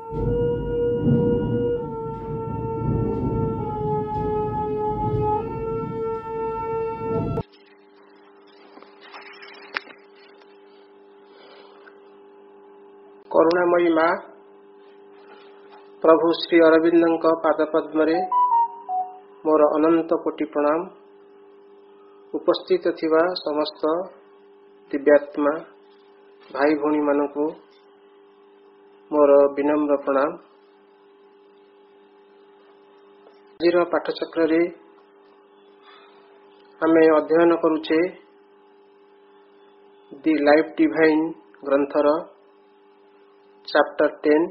करुणामयी माँ प्रभु श्री अरविंद पादपद्म मोर अनंत कोटि प्रणाम। उपस्थित थिबा समस्त दिव्यात्मा भाई भौणी मानकु मोर विनम्र प्रणाम। आजिर पाठचक्र रे आमे अध्ययन करुचे दि लाइफ डिवाइन ग्रंथर चैप्टर 10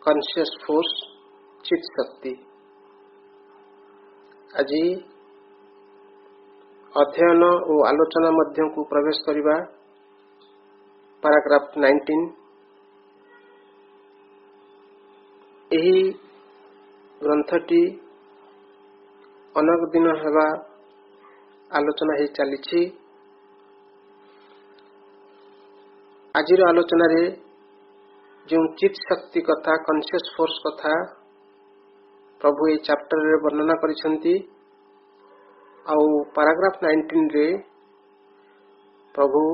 कॉन्शियस फोर्स चित शक्ति। आज अध्ययन और आलोचना मध्य को प्रवेश करिबा पैराग्राफ 19। एही ग्रंथटी अनेक दिन हेबा आलोचना हे चली। आजिर आलोचना रे जो चित शक्ति कथा कॉन्शियस फोर्स कथा प्रभु ये चैप्टर रे वर्णना करिसंती। आउ पैराग्राफ 19 रे प्रभु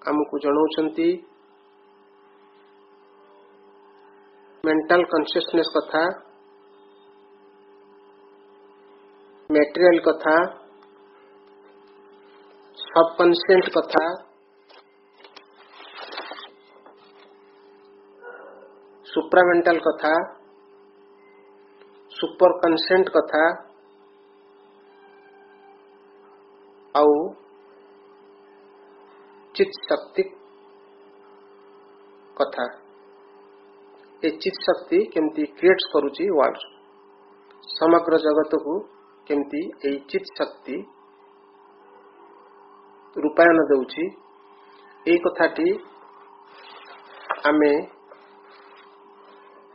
हमकु जणाउछंती मेंटल कॉन्शियसनेस कथा, मटेरियल कथा, सबकॉन्शियस कथा, सुप्रामेंटल कथा, सुपर कॉन्शियस कथा आउ चित शक्ति कथा। ये चित शक्ति केमती क्रिएट्स करूची वर्ल्ड समग्र जगत को केमती ए चित शक्ति रूपायन देउची ए कथाटी आमे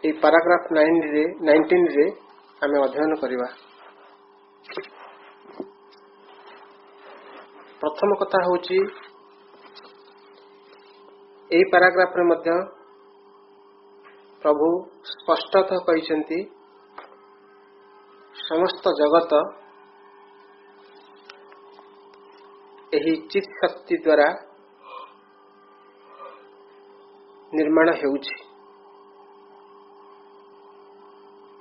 ए पैराग्राफ 19 रे आमे अध्ययन करिबा। प्रथम कथा होची ए पैराग्राफ रे मध्य प्रभु स्पष्टतः कहिसंती समस्त जगत एही चित शक्ति द्वारा निर्माण हेउची।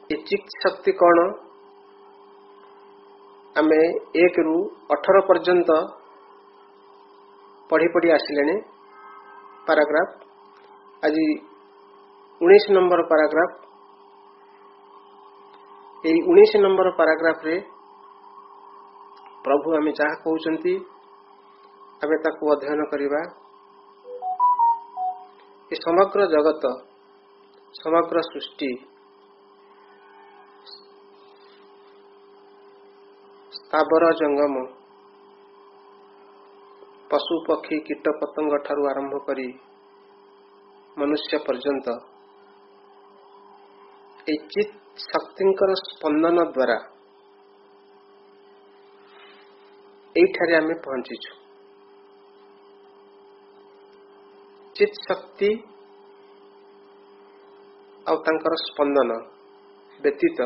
ये चित शक्ति कौन आमे 1 रु 18 पर्यंत पढ़ी पढ़ी आसिले। पैराग्राफ आज 19 नंबर पैराग्राफ। यही 19 नंबर पैराग्राफ रे प्रभु आमे जहाँ कहउचंती आमे ताकू अध्ययन करिबा। ये समग्र जगत समग्र सृष्टि स्थावर जंगम पशु पक्षी कीट पतंग ठारू आरंभ करी मनुष्य पर्यंत ए चित शक्तिंकर स्पंदन द्वारा एठारे आमे पहुंचीछु। चित शक्ति और तांकर स्पंदन व्यतीत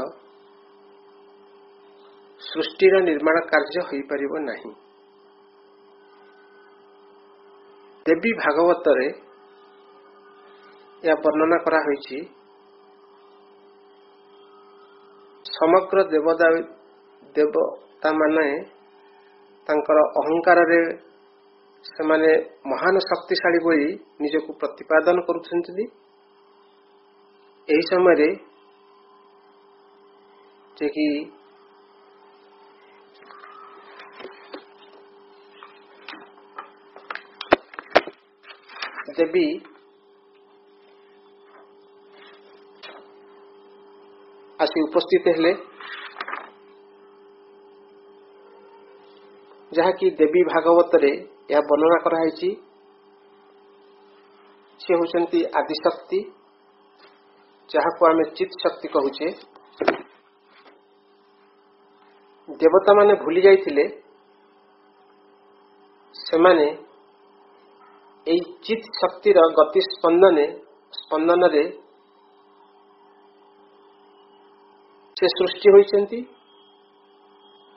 सृष्टिर निर्माण कार्य होई परिबो नाही। देवी भागवत रे या वर्णना करा होईची समग्र देवता माने तांकर अहंकार रे सेमाने महान शक्तिशाली बोली निजको प्रतिपादन करुछन्ति। एही समय रे जे कि देवी आसी उपस्थित हेले, जहा कि देवी भागवत रे या वर्णना कराई। से होचंती आदिशक्ति जहा को आमे चित शक्ति कहूचे। देवता माने भूली जाइथिले सेमाने एई चित शक्तिर गति स्पंदन रे से सृष्टि होइछन्ति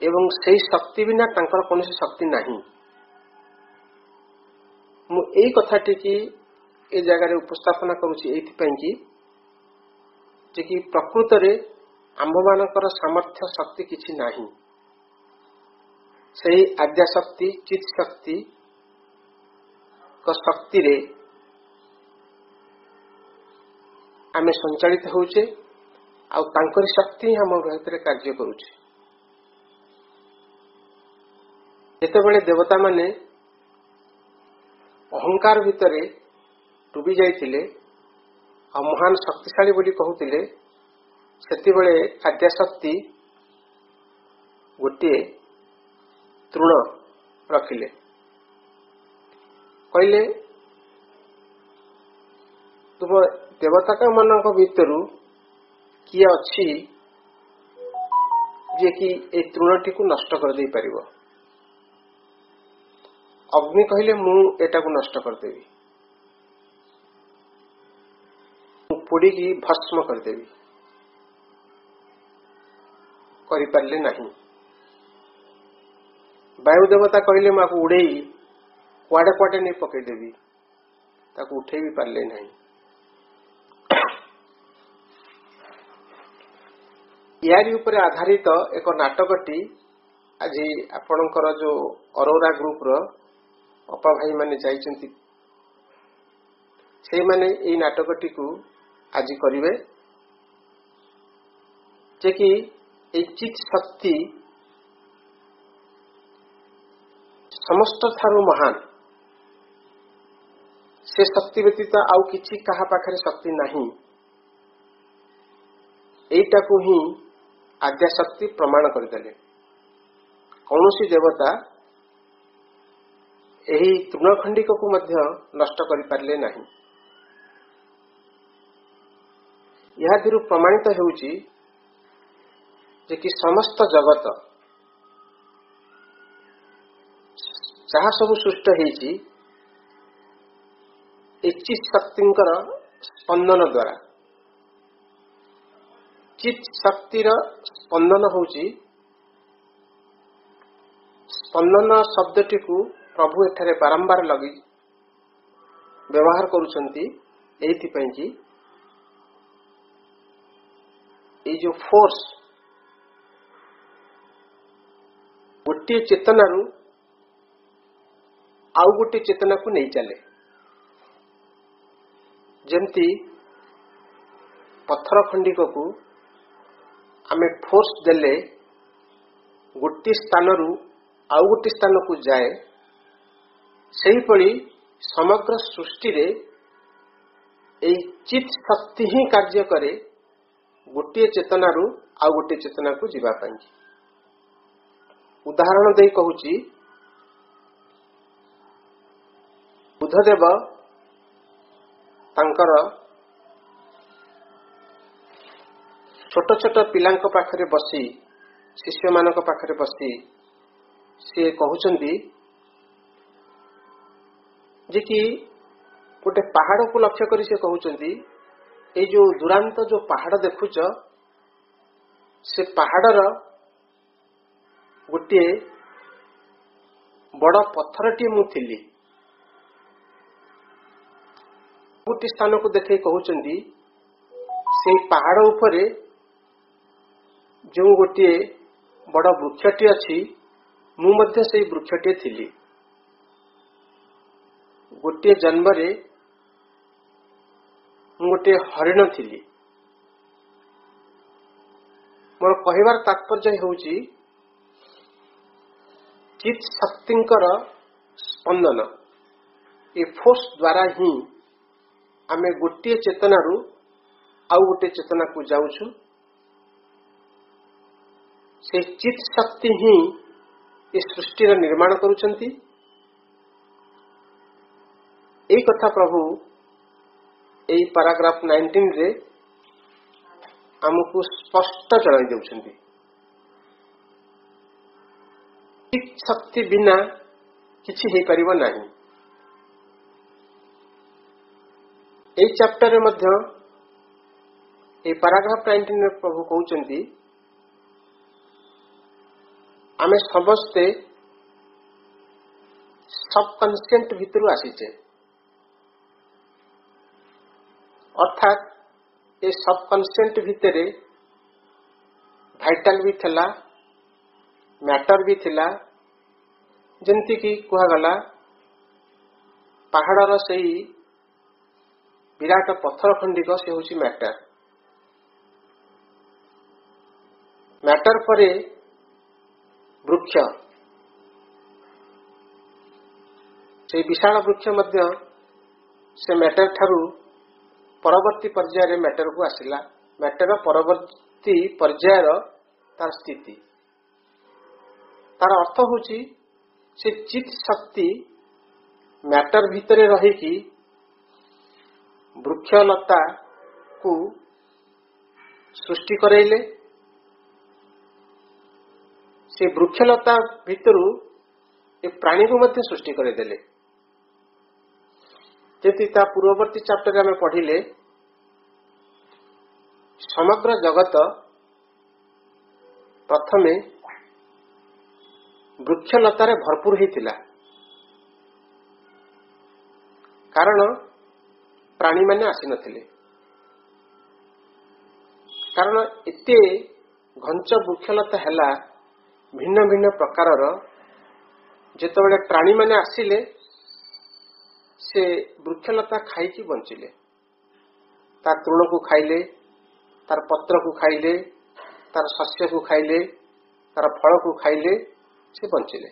एवं सेही शक्ति बिना तांकर कोनोसी शक्ति नाही। मु एई कथाटी की ए जगह उपस्थापना करूछि एथि पई कि जे कि प्रकृत रे आंभ मानकर सामर्थ्य शक्ति किछि नाही। सेही आद्या शक्ति चित शक्ति को शक्ति रे आमे संचालित होउछे आ तांकर शक्ति हम भीतर कार्य करूछे। जेतेबेले देवता माने अहंकार भितरे डूबी जाइथिले आ महान शक्तिशाली बोली कहूतिले सेतिबेले आद्याशक्ति गोटे तृण रखिले कहले तुम देवता मानक भितरु किए अछि जे कि ए तृणटी को नष्ट कर दे परिबो। अग्नि कहले मु एटा को नष्ट कर देवी, पोड़ी की भस्म कर देवी, करि पारले नहीं। वायु देवता कहले माको उड़ेई कुआडे कुआडे नहीं पकई देवी, ताको उठे भी पारले नहीं। यारी ऊपर आधारित एक नाटकटी आज आपणकर जो अरोरा ग्रुप रो अपा भाई माने जाइछन्ति से माने एई नाटकटी को आज करिवे जे कि एई चित शक्ति समस्त थारु महान, से शक्ति व्यतीत आउ किछि कहा पाखरे शक्ति नहीं। एटा को ही आद्या शक्ति प्रमाण करदेले। कौनसी देवता एही तृणखंडिक को मध्य नष्ट करि पारले नहीं। यह दिरु प्रमाणित हेउची जे कि समस्त जगत जहाँ सब सृष्ट हेची चित शक्तिंकर स्पंदन द्वारा। चित शक्तिर स्पंदन होची स्पंदन शब्दटी को प्रभु एठारे बारंबार लगी व्यवहार करुछंती एथि पई कि ए जो फोर्स गोटे चेतनारू आउ गोटे चेतना को नहीं चले। जेमती पत्थर खंडिक को आमे फोर्स देले गोटे स्थानरू आउ गोटे स्थान को जाए, सही पड़ी समग्र सृष्टि रे एई चित शक्ति ही कार्य करे गोटे चेतनारू आउ गोटे चेतना को जीवा पाई। उदाहरण दे कहूची बुद्धदेव तांकर छोट छोट पिलांक पाखरे बसी शिष्य मानक पाखरे बसी से कहउचंदी जे कि गोटे पहाड़ को लक्ष्य करी से कहउचंदी ए जो दुरांत जो पहाड़ देखुच से पहाड़र गोटे बड़ पत्थरटी मु थिली। गोटे स्थान को देखे कहउचंदी से पहाड़ उपरे जो गोटे बड़ वृक्षटी अच्छी मु मध्य से वृक्षटी थिली। गोटे जन्म रे गोटे हरिण थिली। मोर कहबार तात्पर्य होउची चित शक्तिंकर स्पंदन ए फोर्स द्वारा ही आमे गोटे चेतनारू आउ गोटे चेतना को जाउछु। से चित शक्ति ही इस सृष्टि निर्माण करुछंती। एक कथा प्रभु एई पैराग्राफ 19 रे हमको स्पष्ट जणाई देउछंती। चित शक्ति बिना किछि हे परिबो नाही। एई चैप्टर रे मध्य ए पैराग्राफ 19 रे प्रभु कहउछंती आमे समस्ते सबकन्सिएंट भितर आसीचे अर्थात ये सबकन्सिएंट भितर भाइटाल भी थिला मैटर भी थिला जेमती कि कहगला पहाड़र से विराट पत्थर खंडिक से हूँ मैटर मैटर परे वृक्ष से विशाल वृक्ष मध्य से मैटर ठारू परवर्ती पर्यायर मैटर को आसिला मैटर परवर्ती पर्यायर तार स्थिति तार अर्थ होची से चित शक्ति मैटर भितर रही वृक्षलता को सृष्टि करैले से वृक्षलता भितरु ए प्राणी को मध्य सृष्टि करदेले जेती ता पूर्ववर्ती चैप्टर में पढ़िले समग्र जगत प्रथमे वृक्षलतारे भरपूर होता कारण प्राणी माने आसी नथिले कारण एते घंच वृक्षलता हैला भिन्न भिन्न प्रकारर जेतबेले प्राणी माने आसिले से वृक्षलता खाई बंचिले तार तृण को खाइले तार पत्र को खाइले तार शस्य को खाइले तार फल को खाइले से बंचिले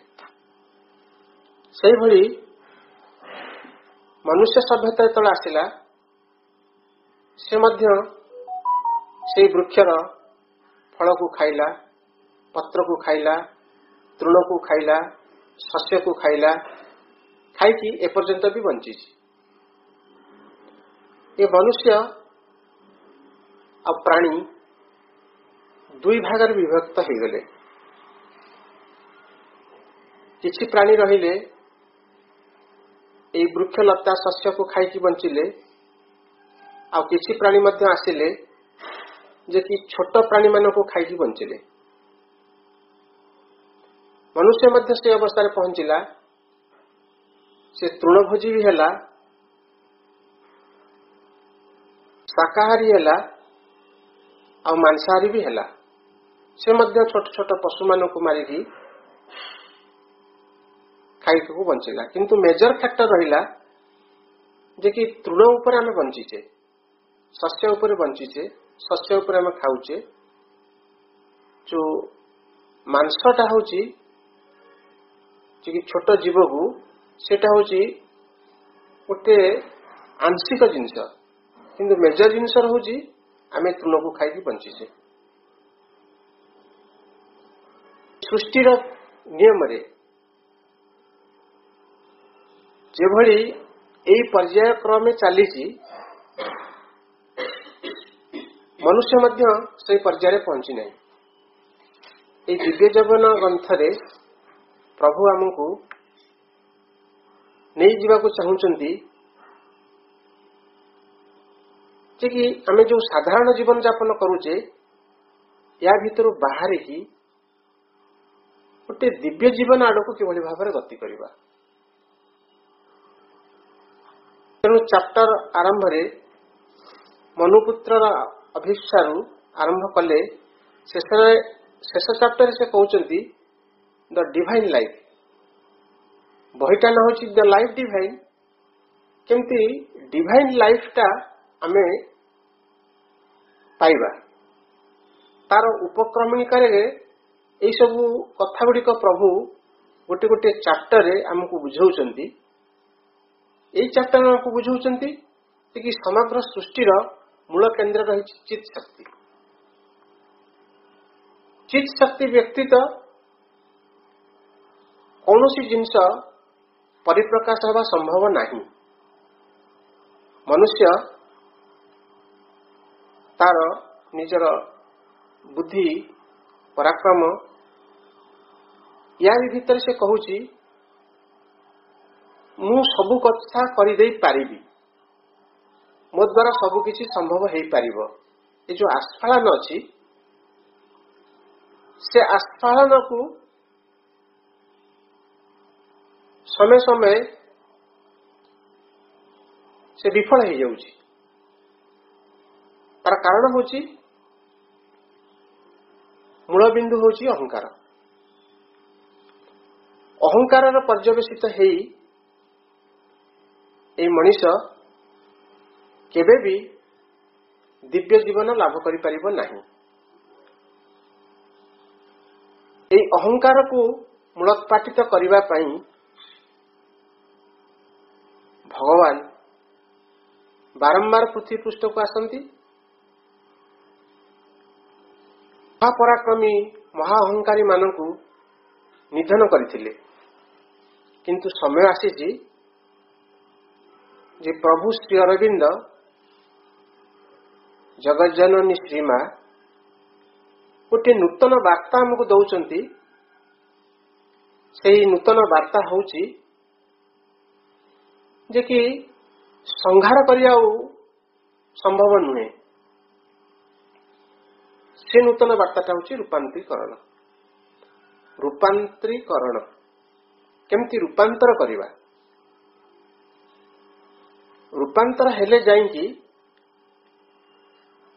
से भली मनुष्य सभ्यता तले आसिला से मध्य से वृक्षर फल को खाइला पत्र को खाइला तृण को खाइला शस्य को खाइला खाई एपर्यंत भी बंची ये मनुष्य और प्राणी दुई भागर विभक्त हो गले किछि प्राणी रहिले ए वृक्षलता शस्य को खाई बंचिले आ किछि प्राणी मध्य आसिले जे कि छोट प्राणी मान को खाई बंचिले मनुष्य मध्य से अवस्था पहुंचला से तृणभोजी भी है शाकाहारी है और मांसाहारी भी है से मध्य छोट छोट पशु मान को मारिकी खाई को बंचला किंतु मेजर फैक्टर रहिला जे कि तृण उपर आमे बंचीचे शस्य उपर बंचीचे शस्य उपर आमे खाऊचे जो मांसटा होची कि छोट जीव को सेटा होची गोटे आंशिक जिनस किंतु मेजर जिनस होची आमे तृण को खाई बंचीचे सृष्टिर नियम रे जेभली एई पर्याय क्रम चली मनुष्य मध्य से पर्याय पहुंची नहीं ए दिव्य जगन ग्रंथ रे प्रभु आमको नहीं जीवा चाहूंगी कि आमे जो साधारण जीवन यापन करुचे या भीतर बाहर की गोटे दिव्य जीवन आड़ को किभली भाव में गति करवा तेणु चैप्टर आरंभ रे मनुपुत्र अभिप्सारू आरंभ कले शेष चैप्टर से कहते द डिवाइन लाइफ बहीटा ना हूँ द लाइफ डिवाइन केमती डिवाइन लाइफ टा आमे पाइबा तार उपक्रमणिका यही सब कथा गुड़िक प्रभु गोटे गोटे चैप्टर रे आमको बुझाउछंती यही चैप्टर में आमको बुझाउछंती कि समग्र सृष्टिर मूल केंद्र रही चित शक्ति व्यक्तित कौन सी जिनस परिप्रकाश हवा संभव नहीं मनुष्य तार निजर बुद्धि पराक्रम या भीतर से कहूची मु सबु कथा कर पारिबी मो द्वारा सबु किछि संभव हो पारिबो ये जो आस्फालन अच्छी से आस्फालन को समय समय से विफल हो जाउछि। तार कारण होछि मूलबिंदु होछि अहंकार। अहंकार पर्यवेसित हेई ए मनीष केबे भी दिव्य जीवन लाभ करि परिबो नाही। ए अहंकार को मूलोत्पाटित करिबा पई भगवान बारंबार पृथ्वी पृष्ठ को आसंती। महापराक्रमी महाअहंकारी मानकु निधन करथिले, किंतु समय आसीछि जे प्रभु श्री अरविंद जगज्जननी श्रीमा गोटे नूतन वार्ता हमको दौचंती। सेही नूतन वार्ता होउछि जे कि संहार करिया संभव नुहे। से नूतन वार्ताटा होछि रूपांतरीकरण। रूपांतरीकरण केमती रूपांतर करिवा, रूपांतर हेले जाइंकी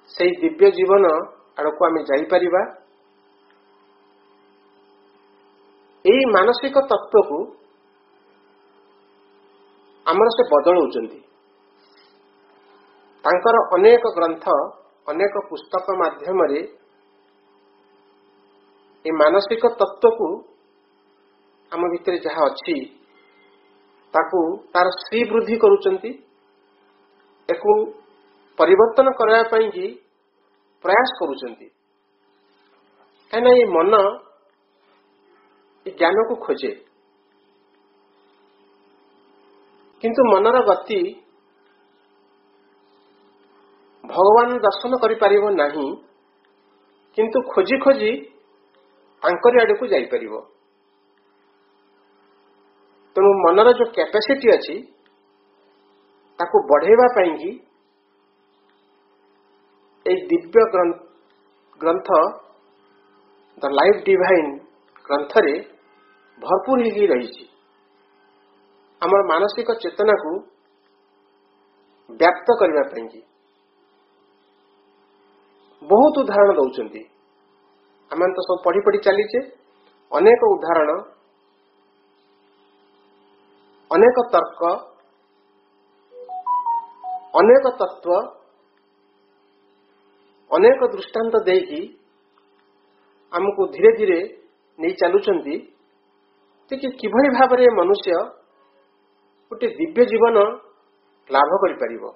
से दिव्य जीवन आड़क आम जाइपारिबा। एई मानसिक तत्व को आमर से बदलौचंती। तांकर अनेक ग्रंथ अनेक पुस्तक माध्यम रे ए मानसिक तत्व को आम भितर जहाँ अच्छी ताकू तार श्रीवृद्धि करुचंती। एको परिवर्तन करबा पई कि प्रयास करुचंती। कहीं ये मन ज्ञान को खोजे, किंतु मनर गति भगवान दर्शन करि परिबो नाही, किंतु खोजी खोजी तांकरी आड़ को जाई परिबो। तेणु मनर जो कैपेसिटी अच्छी ताकू बढ़ेवा पई कि ए दिव्य ग्रंथ द लाइफ डिवाइन ग्रंथ रे भरपूर ही रही आमर मानसिक चेतना को व्याप्त करने पई कि बहुत उदाहरण दौचंती। आम तो सब पढ़ी पढ़ी चलीचे, अनेक उदाहरण अनेक तर्क अनेक तत्व अनेक दृष्टांत देकी आमको धीरे धीरे नहीं चलुचंती कि किभली भाव में मनुष्य गोटे दिव्य जीवन लाभ करि परिबो।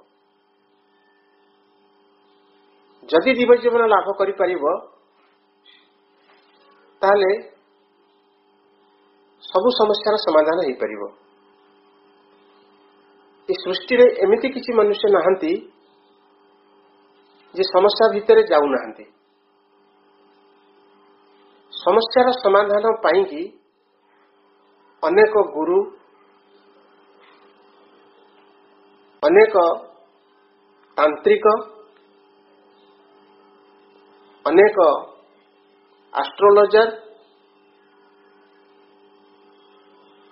जदि दिव्य जीवन लाभ करि परिबो ताले सबु समस्यार समाधान हो परिबो। इस सृष्टि रे एमिति किछि मनुष्य नहांती जे समस्या भितर जाऊ नाहांती। समस्यार समाधान पाई कि अनेक गुरु अनेक तांत्रिक अनेक एस्ट्रोलॉजर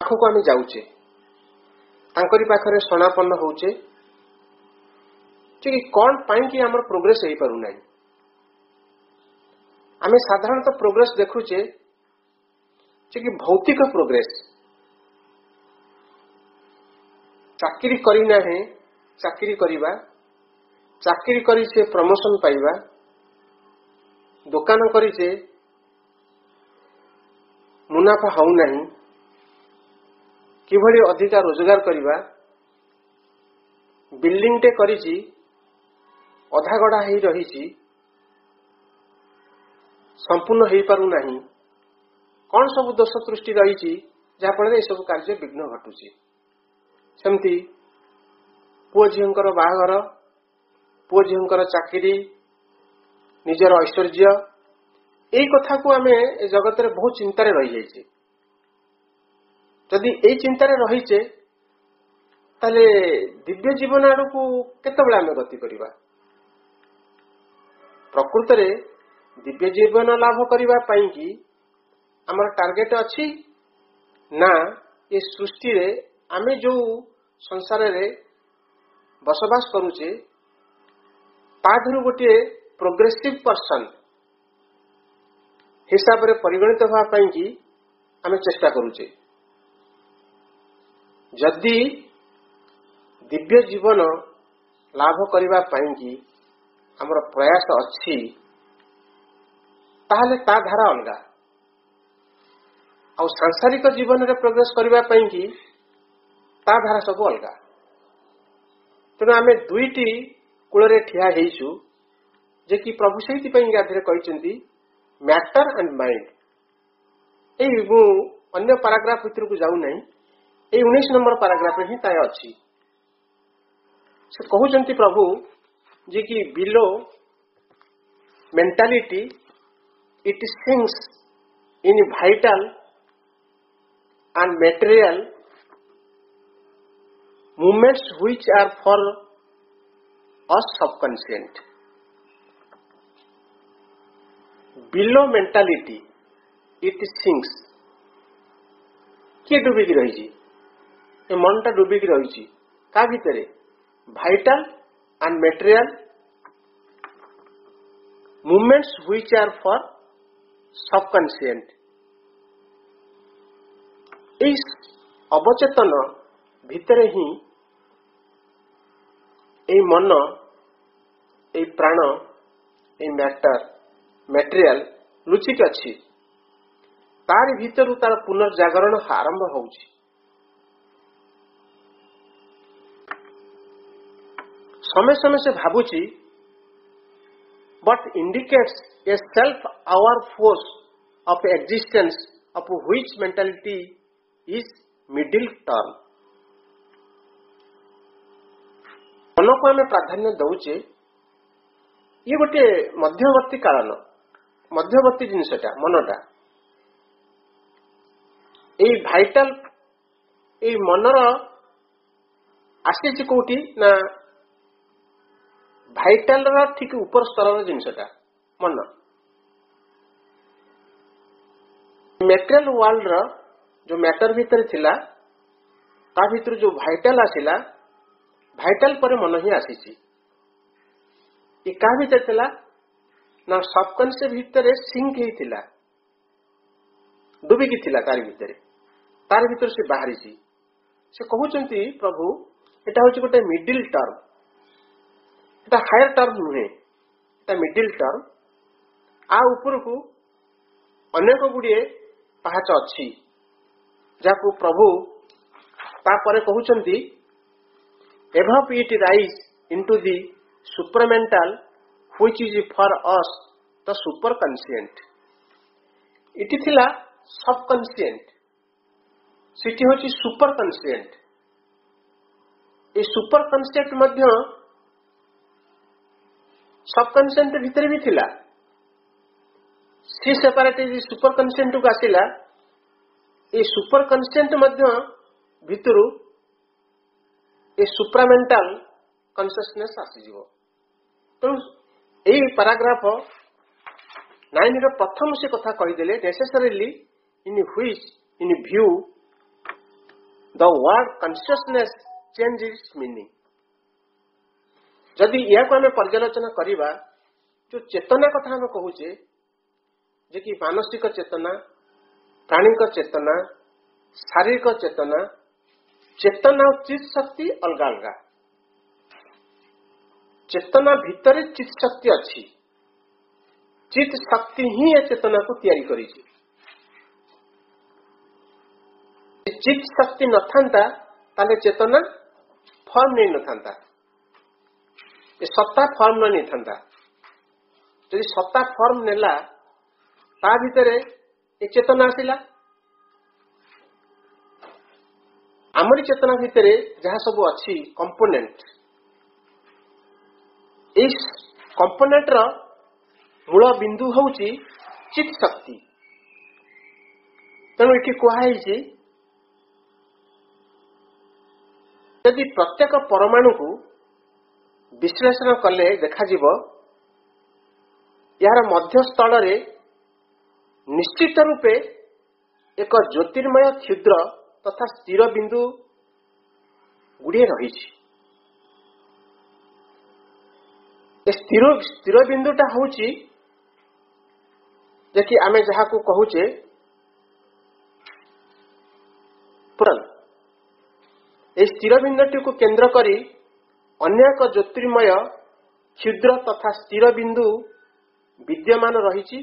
पाखक आम जाऊचे, तांकरी पाखरे शरणापन्न होचे कि कौन पाई कि आमर प्रोग्रेस हो पारु नाही। आम साधारणतः प्रोग्रेस देखुचे कि भौतिक प्रोग्रेस, चाकरी करना है चाकरी करिबा, चाकरी करी से प्रमोशन पाइबा, दुकान करी से मुनाफा हौ नहीं, किभली अधिका रोजगार करिबा, बिल्डिंग टे करिछि अधा गढ़ा ही रही संपूर्ण हो पारु नाही। कौन सब दोष सृष्टि रही जहाँफल सब कार्य विघ्न घटुची। सेमती पुओ झींकर बाहागर, पुओ झींकर चाकरी, निजर ऐश्वर्य, यही कथा को आम जगत रे बहुत चिंतार रही जाइए। जदि यही चिंतार रहीचे ताले दिव्य जीवन आड़ को केतबेले आम गति करिबा। प्रकृत रे दिव्य जीवन लाभ करिबा पई कि हमर टार्गेट अछि ना ए सृष्टि रे आमे जो संसार रे बसवास करूचे ताधरु गोटे प्रोग्रेसिव पर्सन हिसाब रे परिगणित होगा पाई कि आमे चेष्टा करूचे। जदि दिव्य जीवन लाभ करबा पाई कि हमर प्रयास अछि ताहले ता धारा अलगा और सांसारिक जीवन रे प्रोग्रेस करबा पाई कि ता धारा सब अलगा। तेणु आमे दुईटी कूल रे ठिया हेइछु जे कि प्रभु सहित पई गाधरे कहिसंती मैटर एंड माइंड। ए अन्य पैराग्राफ भितर को जाऊ नहीं, ए 19 नंबर पैराग्राफ रे ही ताय अछि। से कहउचंती प्रभु जे कि below mentality it sinks in vital and material movements which are for us subconscient. Below mentality it sinks. किए डूबिकी रही ए मनटा डूबिकी रही का भितर vital and material movements which are for subconscient. इस अवचेतन भितर ही ए मन ए प्राण ए मैटर मटेरियल लुचिक अच्छी तार भीतर तार पुनर्जागरण आरंभ होउछि। समय समय से भाबुची but indicates a self aware force of existence of which mentality is middle term. मन को आम प्राधान्य दौचे ये गोटे मध्यवर्ती कारण मध्यवर्ती जिनसटा मनटा ए भाइटल ए मनर आसी कोठी ना भाइटल रा ठीक ऊपर स्तर जिनसटा मन मेटेरियल वर्ल्ड रा जो मैटर भीतर थिला ता भीतर जो भाइटल आसिला भाइटल पर मन ही आसी क्या भीतर थिला ना सबकॉन्शियस भीतर सिंक ही थिला डूबिकी थिला तार भीतर से बाहरी से कहउचंती प्रभु एटा होची गोटे मिडिल टर्म एटा हायर टर्म नुहे एटा मिडिल टर्म आ ऊपर को अनेक गुड़िए पाहाच अच्छी जाको प्रभु तापर कहउचंती above it rise into the supramental which is for us the superconscient. इति थिला सबकॉन्शियंट सिटी होची सुपरकॉन्शियंट। ए सुपरकॉन्शियंट मध्य सबकॉन्शियंट भीतर भी थिला सी सेपरेट सुपरकॉन्शियंट को आसिला ए सुपरकॉन्शियंट मध्य भितरु ए सुप्रामेंटाल कॉन्शियसनेस आसीजिवो। तो यही पैराग्राफ 9 रो प्रथम से कथा कहिदेले necessarily in which in view the word consciousness change its meaning. जदि या को हमें पर्यालोचना करिबा जो चेतना कथा हम कहूचे जे कि मानसिक चेतना प्राणिक चेतना शारीरिक चेतना चेतना और चित्त शक्ति अलग अलग। चेतना भीतर चित्त शक्ति अच्छी चित्त शक्ति ही ये चेतना को तैयारी करी। चित्त शक्ति न थांता ताले चेतना फॉर्म नहीं न थांता ये सत्ता फॉर्म नहीं थांता। यदि सत्ता फॉर्म नेला ता भीतर एक चेतना आसिला आमरी चेतना भितर जहाँ सब अच्छी कंपोनेंट इस कंपोनेंट रो मूल बिंदु होउची चित्त शक्ति। तेणु ये कहुई यदि प्रत्येक परमाणु को विश्लेषण कले देखा यार मध्यस्थल रे निश्चित रूपे एक ज्योतिर्मय क्षुद्र तथा स्थिर बिंदु गुड़िए रही। स्थिर बिंदुटा हूँ जे आमे जहाँ को कहूचे पुराण। ए स्थिर बिंदुटी को केंद्र करी अन्य एक ज्योतिर्मय क्षुद्र तथा स्थिर बिंदु विद्यमान रही।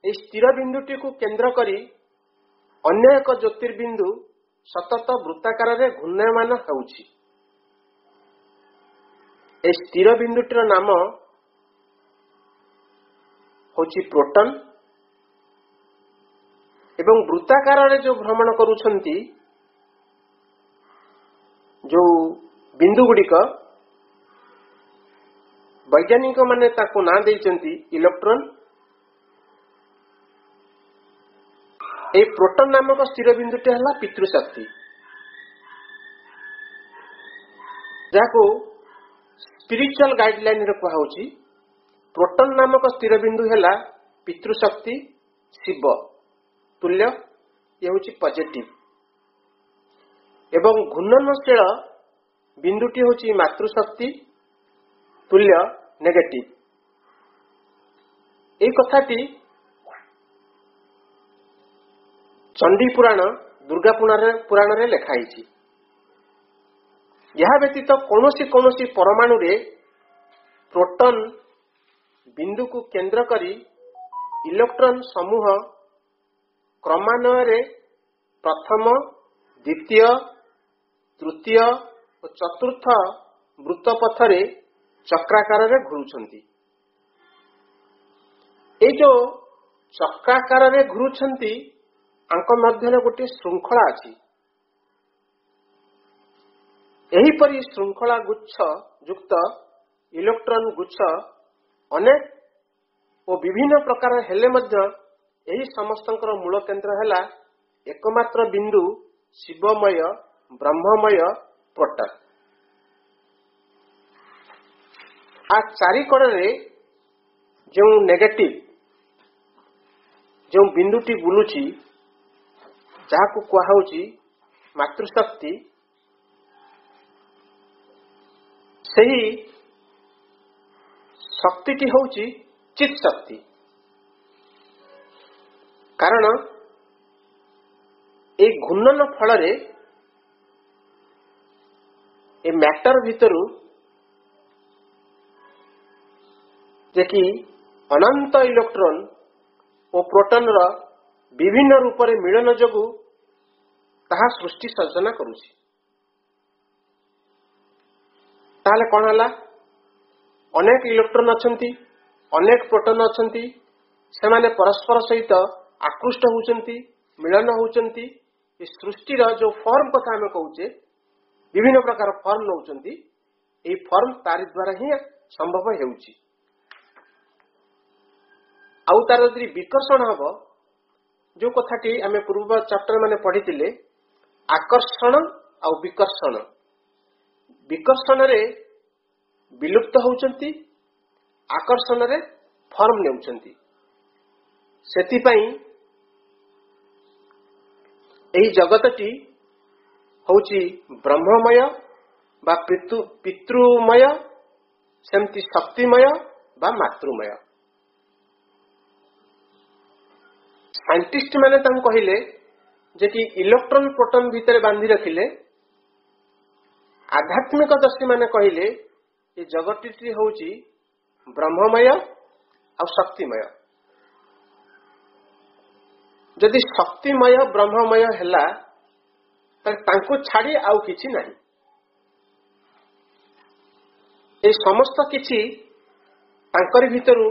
स्थिर बिंदुटी को केंद्र करी अन्य एक ज्योतिर्बिंदु सतत वृत्ताकार रे घूर्णयमान होउछि। ए स्थिर बिंदुटीर नाम होछि प्रोटॉन एवं वृत्ताकार रे जो भ्रमण करूछंती जो बिंदु गुड़िक वैज्ञानिक माने ताको ना देइचंती इलेक्ट्रॉन। ए प्रोटॉन नामक स्थिर बिंदुटी हला पितृशक्ति, जाको स्पिरिचुअल गाइडलाइन रे कहउछि। प्रोटॉन नामक स्थिर बिंदु हला पितृशक्ति शिव तुल्य, ये होछि पॉजिटिव, एवं घूर्णनशील बिंदुटी होछि मातृशक्ति तुल्य नेगेटिव। ए कथाटी चंडी पुराण दुर्गा पुराण रे लिखाई। यह व्यतीत कौनसी परमाणु रे प्रोटॉन बिंदु को केंद्र करी इलेक्ट्रॉन समूह क्रमान्वय रे प्रथम द्वितीय तृतीय और चतुर्थ वृत्त पथरे चक्राकार रे घुरुछंती। ए जो चक्राकार रे घुरुछंती आंक मध्य गोटे श्रृंखला अछि। एही परी श्रृंखला गुच्छ युक्त इलेक्ट्रॉन गुच्छ अनेक और विभिन्न प्रकार हेले मध्य एही समस्तंकर मूल केंद्र हैला एकमात्र बिंदु शिवमय ब्रह्ममय प्रोटॉन। आ चारि कड़े जो नेगेटिव जो बिंदुटी बुलुची जहाँ को कहुची मातृशक्ति, सही शक्ति होची चित शक्ति। कारण ए घूर्णन फल रे ए मैटर भितरु जे कि अनंत इलेक्ट्रॉन और प्रोटॉन रा विभिन्न रूप रे मिलन जोगु ताहा सृष्टि सर्जना करूछि। ताले कोन हला अनेक इलेक्ट्रॉन अछंती अनेक प्रोटॉन अछंती, से माने परस्पर सहित आकृष्ट होउचंती मिलन होउचंती। इस सृष्टि रा जो फॉर्म कथा हम कहूचे विभिन्न प्रकार फॉर्म नउचंती, ए फॉर्म तारि द्वारा ही संभव हेउची। आउ तार यदि विकर्षण हबो जो कथाटी आमे पूर्व चैप्टर माने पढ़ितिले आकर्षण और विकर्षण। विकर्षण रे विलुप्त होउचंती, आकर्षण रे फॉर्म नेउचंती। सेति पई एही जगतटी होउची ब्रह्ममय बा पितृमय, सेमति शक्तिमय बा मातृमय। साइंटिस्ट माने तां कहिले जे कि इलेक्ट्रॉन प्रोटॉन भीतर बांधी रखिले, आध्यात्मिक दर्शी माने कहिले ये जगतटी होउची ब्रह्ममय और शक्तिमय। जदि शक्तिमय ब्रह्ममय हैला तांको छाड़ी आउ किछि नहीं। ए समस्त किछि तांकर भीतरु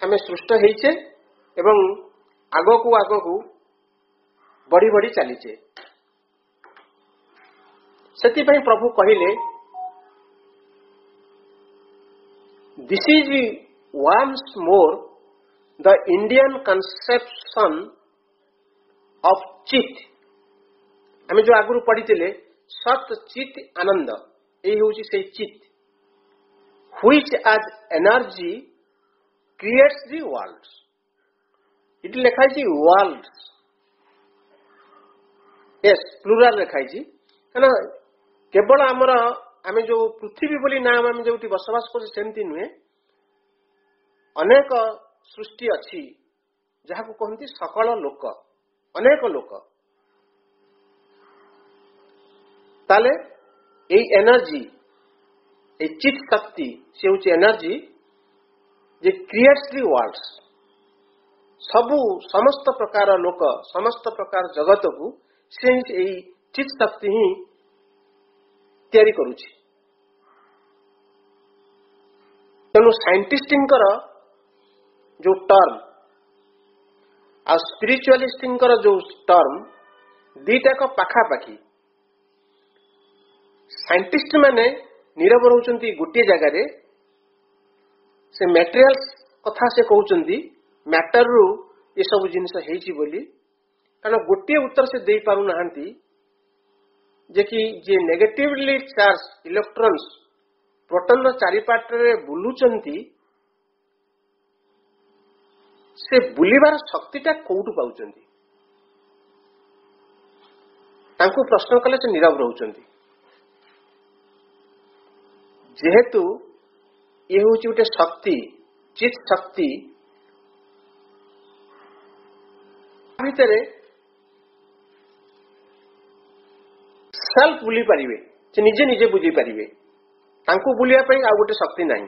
हमें सृष्ट हेइछे एवं आगकू बढ़ी बढ़ी चलीचे। सेति पई प्रभु कहिले this is once more the Indian conception of चित। हमें जो आगुरु पढ़ी सत चित आनंद, यही हूँ से चित which as energy creates the world. It लिखा वर्ल्ड, यस प्लुराल लिखाई कहना केवल आमर आम जो पृथ्वी बोली नाम आम जो बसवास करमती नुहे अनेक सृष्टि अच्छी जहाँ कहते सकल लोक अनेक लोक ताले ए एनर्जी ए चित शक्ति से हूँ एनर्जी जे क्रिएट्स दी वर्ल्ड्स सबू समस्त प्रकार लोक समस्त प्रकार जगत को से चित शक्ति ही तैयारी करुछि तेणु साइंटिस्टंकर जो टर्म आ स्पिरिचुअलिस्टंकर जो टर्म दीटा को पाखापाखि साइंटिस्ट माने नीरव रहउचंती गोटे जगह से मटेरियल्स कथा से कहउचंती मैटर रु ये सब जिनस हेची बोली कारण गोटे उत्तर से दे पारु नाहंती जे कि जे नेगेटिवली चार्ज इलेक्ट्रॉन्स प्रोटॉन रो चारि पार्टे बुलुचंती से बुलिबार शक्तिटा कोउटु पाउचंती तांको प्रश्न कले से नीरव रहउचंती जेहेतु ये हूँ गोटे शक्ति चित शक्ति भितर सेल्फ बुली पारिबे से निजे निजे बुझी पारिबे तांको बुलिया पई आ गोटे शक्ति नाही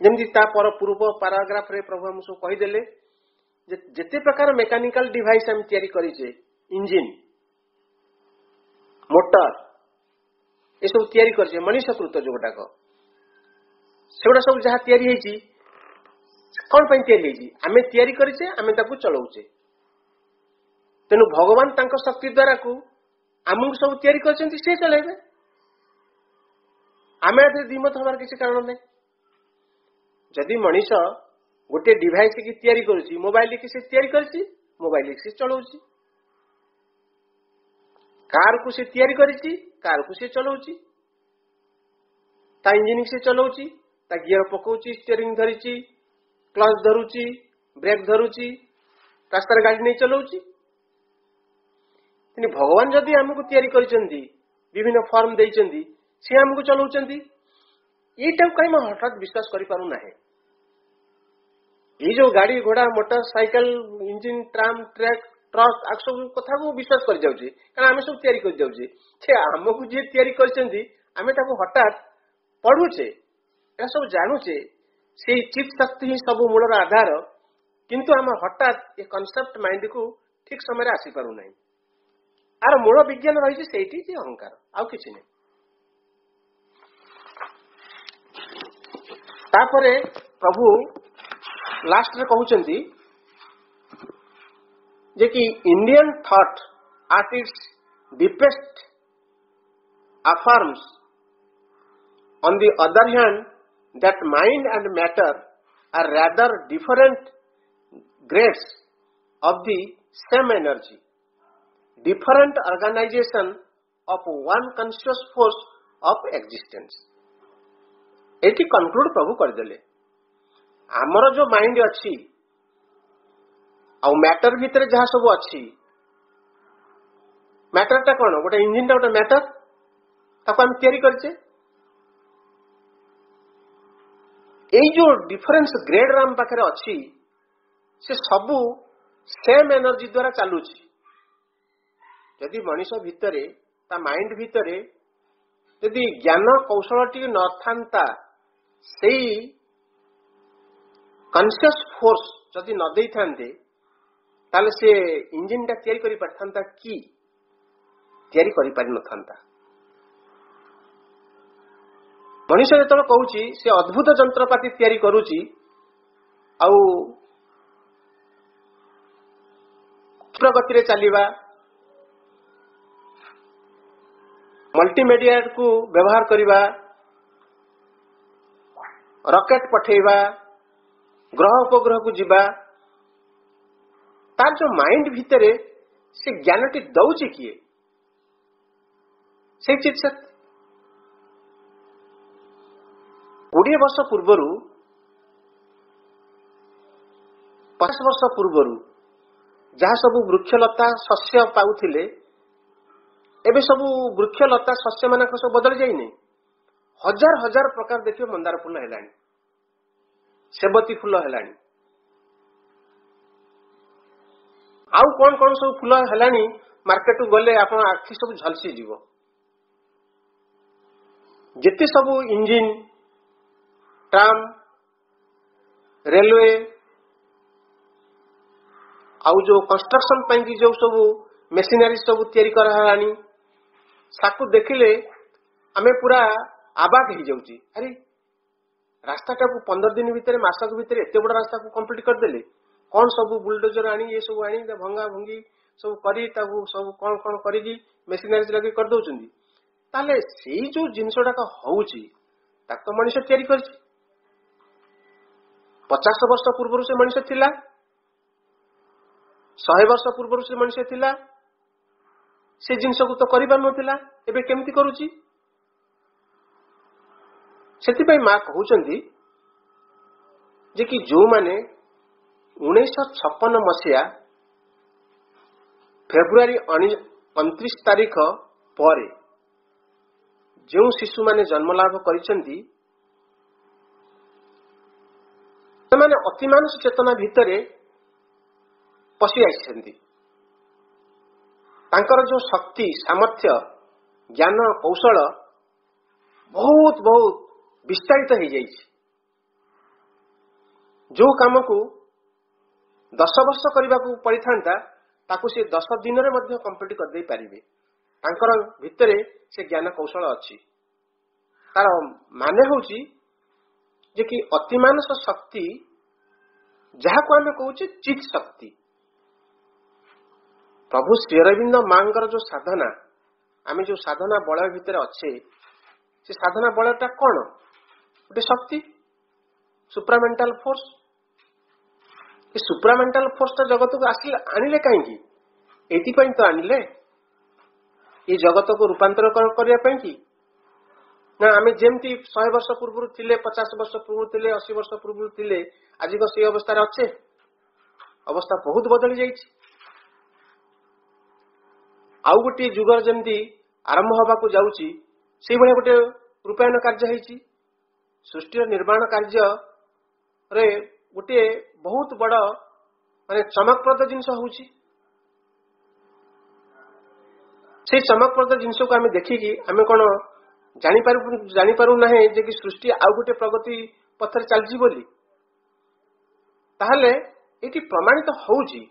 जेमति ता पर पूर्व पैराग्राफ रे प्रभु हम सब कहि देले जे जेते प्रकार मेकानिकल डिवाइस हम तयारी करी छे इंजन मोटर ये सब तयारी कर छे मनुष्य कृत जो गोटाक सेगुड़ा सब जहाँ तयारी हेची कौन पई तयारी हेची आमे तयारी करिछे आमे ताकू चलाउछे तेनु भगवान तांको शक्ति द्वारा को आमको सब तयारी करछंती से चलाइबे आमे आदि दिमत हमार किसी कारण नहीं जदि मनुष्य गोटे डिवाइस की तयारी करुछि मोबाइल की से तयारी करछि मोबाइल से चलाउछि कार को से तयारी करिछि कार को से चलाउछि ता इंजिन से चलाउछि ता गियर पकाउछि स्टीयरिंग धरिछि क्लच धरुछि ब्रेक धरुछि रास्ता गाड़ी नहीं चलाउछि तिनी भगवान जदि हमको तयारी करिसेंती विभिन्न फॉर्म देइसेंती से हमको चलाउछंती एटा कहीं मैं हठात विश्वास करि पारु नाही ये जो गाड़ी घोड़ा motorcycle engine tram truck truck आ सब कथा को विश्वास कर जाउछी कारण आमे सब तयारी कर जाउछी छे हमको जे तयारी करछंती आमे ताको हठात पढुछे ए सब जानुछे से चित शक्ति ही सब मूलर आधार किंतु हम हठात ये कांसेप्ट माइंड को ठीक समय आसी पारु नाही आर मूल विज्ञान रही सेठी जे अहंकार आउ किछि नै तापरे प्रभु लास्ट रे कहउचंती जे कि Indian thought at its deepest affirms on the other hand that mind and matter are rather different grades of the same energy, different organization of one conscious force of existence. एटी conclude प्रभु करदेले आमर जो mind अच्छी आ matter भितर जहाँ सब अच्छी मैटरटा कौन गोटे इंजिन गोटे मैटर ताको हम तैयारी करछे एई जो डिफरेंस ग्रेड राम पाखरे अच्छी से सबू सेम एनर्जी द्वारा चालुची यदि मनुष्य भितरे ता माइंड भितरे यदि ज्ञान कौशलटी न थांता सेई कॉन्शियस फोर्स जदि न देई थांते ताले से इंजिन टा तैयारी करि परथांता की तैयारी करि पारि न थांता मनुष्य जतल कहूची से अद्भुत यंत्रपाती तैयारी करूची आउ प्रगति रे चलीबा मल्टीमीडिया को व्यवहार करिबा रॉकेट पठेबा ग्रह उपग्रह को जीवा तार जो माइंड भितरे से ज्ञानटी दौची किए से चीज से 20 वर्ष पूर्वर 50 वर्ष पूर्वर जहाँ सब वृक्षलता शस्य पाउथिले एबे सब वृक्ष लता शस्य मान सब बदल जाइए हजार हजार प्रकार देखिए मंदार फूल है सेवती फूल है आउ कौन कौन सब फूल है मार्केट गले आप आखि सब झलसी जीव जिते सब इंजिन ट्राम रेलवे आउ जो कंस्ट्रक्शन पाई जो सब मेसिनरी सब तैयारी करानी साकू देखिले आमे पूरा आबाद हो जाउची अरे रास्ता 15 दिन भितर मासक भितर एते बड़ा रास्ता को कंप्लीट करदेले कौन सब बुलडोजर आनी ये सब आनी भंगा भंगी सब करी ताकू सब कौन कौन करी मेसिनरी लगे कर दउचंदी ताले सेही जो जिनसटा का होउची ताक तो मनुष्य तैयारी करची 50 वर्ष पूर्व से मनुष्य थिला 100 वर्ष पूर्व से मनुष्य थिला से जिनस को तो करि पार नथिला एबे केमती करूची सेति माँ कहउचंदी जे कि जो माने 1956 मसीहा फेब्रुआरी 29 तारीख पर जो शिशु माने जन्म लाभ करिसेंती सेमाने अतिमानस चेतना भितरे पशि आइसेंती तांकर जो शक्ति सामर्थ्य ज्ञान कौशल बहुत बहुत विस्तारित हो जाइए जो काम को 10 वर्ष करने को पड़ी था ताकू से 10 दिन में कंप्लीट कर दे पारिबे तांकर भितरे से ज्ञान कौशल अच्छी तार माने होची जे कि अतिमानस शक्ति जहाँ को आमे कहूचे चित शक्ति प्रभु श्री अरविंद मांकर जो साधना आमे जो साधना बलय भितर अच्छे से साधना बलयटा कौन गोटे शक्ति सुप्रामेंटाल फोर्स ये सुप्रामेंटाल फोर्स जगत को आसिले आनिले कहीं एथि तो आनिले ये जगत को रूपांतर करने कि ना आमे जेमती 100 वर्ष पूर्व थिले 50 वर्ष पूर्व थिले 80 वर्ष पूर्व थिले आज को से अवस्था अच्छे अवस्था बहुत बदली जाइए आउ गोटे जुगर जमती आरंभ हवा को जाउची से भाया गोटे रूपायन कार्य है सृष्टि निर्माण कार्य रे गोटे बहुत बड़ माने चमकप्रद जिनस होउची से चमकप्रद जिनस को आमे देखिकी आमे कोन जानी पारू ना जे कि सृष्टि आउ गोटे प्रगति पथर चलजी बोली ताहले एटी प्रमाणित होउची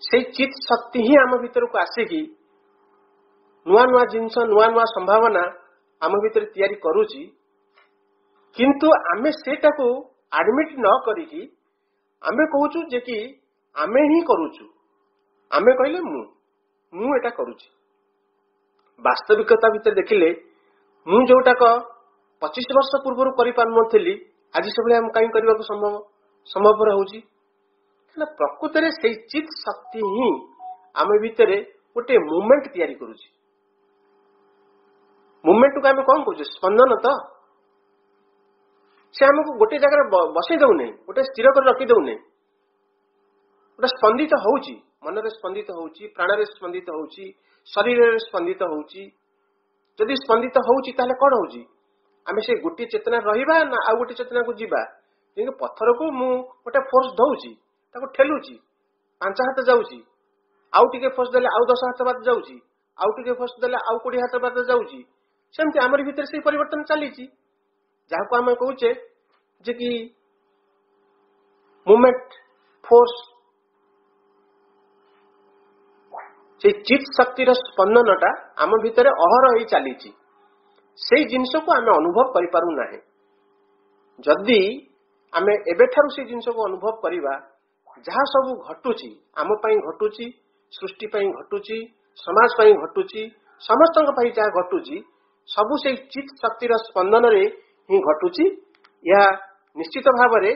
से चित शक्ति ही आम भीतर को आसिकी नुआ नुआ जिनस नुआ नुआ संभावना आम भीतर तैयारी करूची किंतु आमे सेटा को एडमिट न करिकी आमे कहूचु जे कि आमे ही करूचु आमे कहले मु एटा करूची वास्तविकता भीतर देखिले मु जोटा को 25 वर्ष पूर्व करि पार नथिली आज सब हम कहीं करबा को संभव रहउची प्रकृत में से चित शक्ति ही आम भितर गोटे मूवमेंट तैयारी करूची मूवमेंट को आम कौन कहूँ स्पंदन तो से आमको गोटे जगह बसई दौने गोटे स्थिर कर रखी दौने गोटे स्पंदित होउची मन रे स्पंदित होउची प्राण रे स्पंदित होउची शरीर रे स्पंदित होउची जदि स्पंदित होउची ताले कौन होउची आमे से गोटे चेतना रहिबा ना आ गोटे चेतना को जीवा जे पत्थर को मु गोटे फोर्स दउची ताको ठेलुची 5 हाथ जाउची आउ टिके फोर्स देले आउ 10 हाथ बाद जाउची आउ टिके फोर्स देले आउ 20 हाथ बाद जाउची सेमति हमर भीतर से परिवर्तन चलीची जहाँ को आम कहूचे जे कि मूवमेंट फोर्स से चित शक्तिर स्पंदनटा आम भितर अहर ही चली से जिनस को आम अनुभव करिपारू नाही जदि आम एबेठारु से जिनस को अनुभव करिबा जहाँ सब घटुची आम पई घटुची सृष्टि पई घटुची समाज पई घटुची समस्त पई जहाँ घटुची सबु से चित शक्तिर स्पंदन रे ही घटुची यह निश्चित भाव रे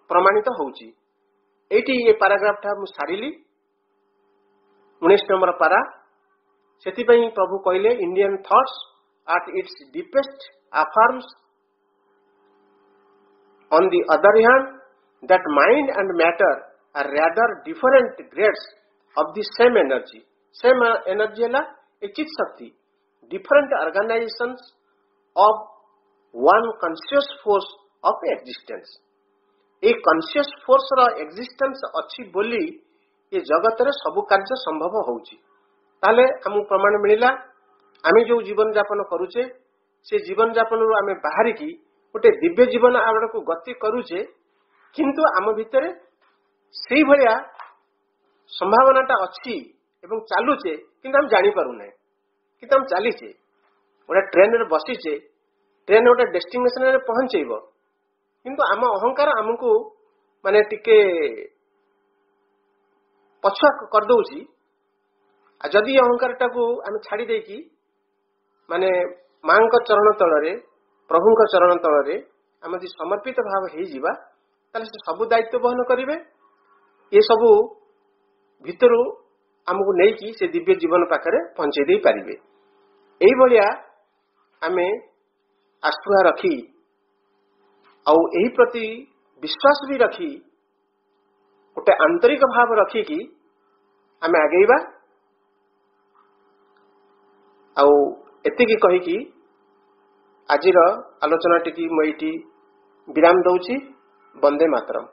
प्रमाणित होउची एटी ये पैराग्राफ था मु सारिली 19 नंबर पारा सेति पई प्रभु कहले Indian thoughts at its deepest affirms on the other hand that mind and matter are rather different grades of the same energy same energy है ए चित शक्ति different organisations of one conscious force of existence ए conscious force रो existence अच्छी बोली ये जगत रे सब कार्य संभव होउची ताले हमु प्रमाण मिलिला आमे जो जीवन यापन करूचे से जीवन यापन रो आमे बाहर की गोटे दिव्य जीवन आड़ को गति करूचे किंतु आम भितर से भलिया संभावनाटा अच्छी एवं चालुचे किंतु हम जानी पारुना किंतु हम चलीचे गोटे ट्रेन रे बसीचे ट्रेन गोटे डेस्टिनेशन रे पहुंचेब किंतु आम अहंकार आमको माने टिके पछुआ कर दउची आ जदि अहंकार टाको आम छाड़ी देकी माने मां को चरण तलरे प्रभु को चरण तलरे आम यदि समर्पित भाव हो जिबा ताले से सब दायित्व वहन करिवे ये सबू भितरू आमको नहीं से दिव्य जीवन पाखरे पहुंचे दे पारिबे एई भलिया आमे आस्था रखी आउ एही प्रति विश्वास भी रखी गोटे आंतरिक भाव रखी कि आमे आगेबा आउ एतिकी कही कि आजिर आलोचना टिकी मईटी विराम दउची वंदे मातरम।